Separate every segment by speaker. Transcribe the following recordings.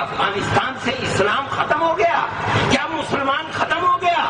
Speaker 1: افغانستان سے اسلام ختم ہو گیا؟ کیا مسلمان ختم ہو گیا؟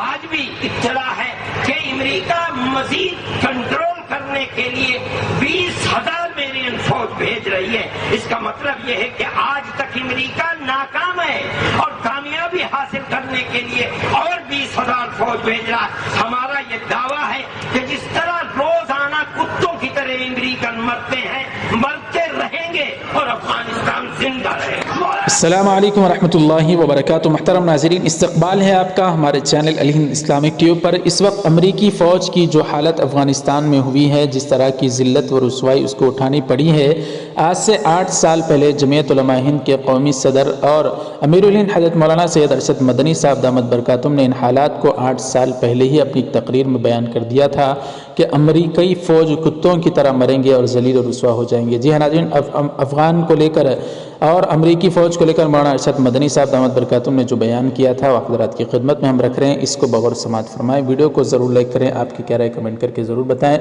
Speaker 1: آج بھی اطلاع ہے کہ امریکہ مزید کنٹرول کرنے کے لیے 20,000 میرین فوج بھیج رہی ہے۔ اس کا مطلب یہ ہے کہ آج تک امریکہ ناکام ہے اور کامیابی حاصل کرنے کے لیے اور 20,000 فوج بھیج رہا ہے۔ ہمارا یہ دعویٰ ہے کہ جس طرح روزانہ کتوں کی طرح امریکن مرتے ہیں، مرتے رہیں گے اور افغانستان زندہ رہے گا۔
Speaker 2: السلام علیکم ورحمۃ اللہ وبرکاتہ۔ محترم ناظرین، استقبال ہے آپ کا ہمارے چینل الہند اسلامک ٹیوب پر۔ اس وقت امریکی فوج کی جو حالت افغانستان میں ہوئی ہے، جس طرح کی ذلت و رسوائی اس کو اٹھانی پڑی ہے، آج سے 8 سال پہلے جمعیت علماء ہند کے قومی صدر اور امیر الہند حضرت مولانا سید ارشد مدنی صاحب دامت برکاتہم نے ان حالات کو 8 سال پہلے ہی اپنی تقریر میں بیان کر دیا تھا کہ امریکی فوج کتوں کی طرح مریں گے اور ذلیل و رسوا ہو جائیں گے۔ جی ہاں ناظرین، افغان کو لے کر اور امریکی فوج کو لے کر مولانا ارشد مدنی صاحب دامت برکاتہم نے جو بیان کیا تھا، وہ حضرات کی خدمت میں ہم رکھ رہے ہیں۔ اس کو بغور سماعت فرمائیں، ویڈیو کو ضرور لائک کریں، آپ کی کیا رائے کمنٹ کر کے ضرور بتائیں،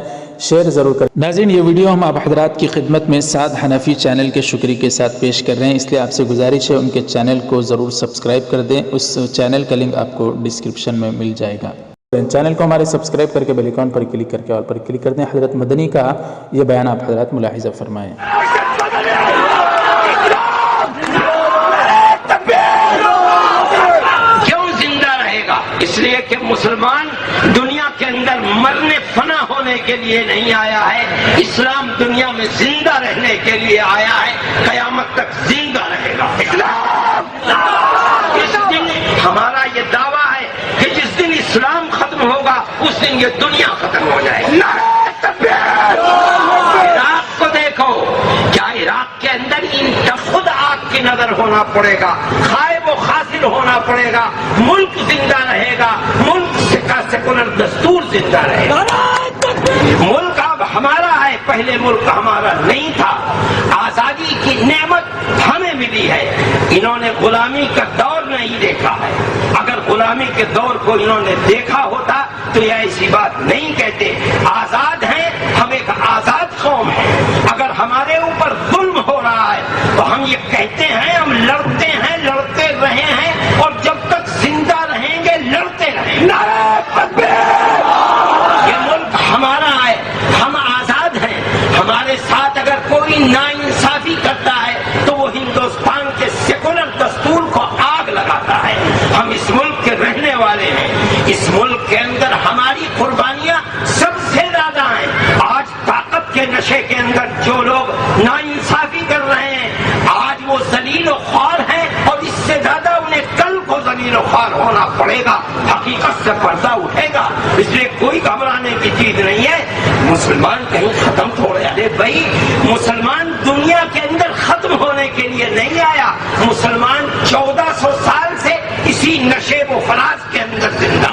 Speaker 2: شیئر ضرور کریں۔ ناظرین، یہ ویڈیو ہم آپ حضرات کی خدمت میں سعد حنفی چینل کے شکریہ کے ساتھ پیش کر رہے ہیں، اس لیے آپ سے گزارش ہے ان کے چینل کو ضرور سبسکرائب کر دیں۔ اس چینل کا لنک آپ کو ڈسکرپشن میں مل جائے گا۔ چینل کو ہمارے سبسکرائب کر کے بیل آئیکن پر کلک کر کے آل پر کلک کر دیں۔ حضرت مدنی کا یہ بیان آپ حضرات ملاحظہ فرمائیں۔
Speaker 1: کیوں زندہ رہے گا؟ اس لیے کہ مسلمان دنیا کے اندر مرنے فنا ہونے کے لیے نہیں آیا ہے، اسلام دنیا میں زندہ رہنے کے لیے آیا ہے، قیامت تک زندہ رہے گا اسلام۔ اس دن ہمارا یہ دعویٰ ہے کہ جس دن اسلام ختم ہوگا اس دن یہ دنیا ختم ہو جائے گی۔ نعرہ تکبیر! عراق کو دیکھو، کیا عراق کے اندر خود آگ کی نظر ہونا پڑے گا، غائب و حاصل ہونا پڑے گا، ملک زندہ رہے گا، ملک کا سیکولر دستور زندہ رہے گا۔ ملک اب ہمارا ہے، پہلے ملک ہمارا نہیں تھا۔ آزادی کی نعمت ہمیں ملی ہے، انہوں نے غلامی کا دور نہیں دیکھا ہے۔ اگر غلامی کے دور کو انہوں نے دیکھا ہوتا تو یہ ایسی بات نہیں کہتے۔ آزاد ہیں، ہم ایک آزاد قوم ہے۔ اگر ہمارے اوپر ظلم ہو رہا ہے تو ہم یہ کہتے ہیں، ہم لڑتے ہیں، لڑتے رہے ہیں اور جب تک زندہ رہیں گے لڑتے رہیں گے۔ نعرہ تکبیر! یہ ملک ہمارا ہے، ہم آزاد ہیں۔ ہمارے ساتھ اگر کوئی ناانصافی کرتا ہے تو وہ ہندوستان کے سیکولر دستور کو آگ لگاتا ہے۔ ہم اس ملک کے رہنے والے ہیں، اس ملک کے اندر ہماری قربانیاں سب سے زیادہ ہیں۔ آج طاقت کے نشے کے اندر جو لوگ ناانصافی کر رہے ہیں، آج وہ ذلیل و خوار ہیں اور اس سے زیادہ انہیں کل کو ذلیل و خوار ہونا پڑے گا، حقیقت سے پردہ اٹھے گا۔ اس لیے کوئی گھبرانے کی چیز نہیں ہے۔ مسلمان کہیں ختم تھوڑے، ارے بھائی مسلمان دنیا کے اندر ختم ہونے کے لیے نہیں آیا، مسلمان 1400 سال سے اسی نشے و فراز کے اندر زندہ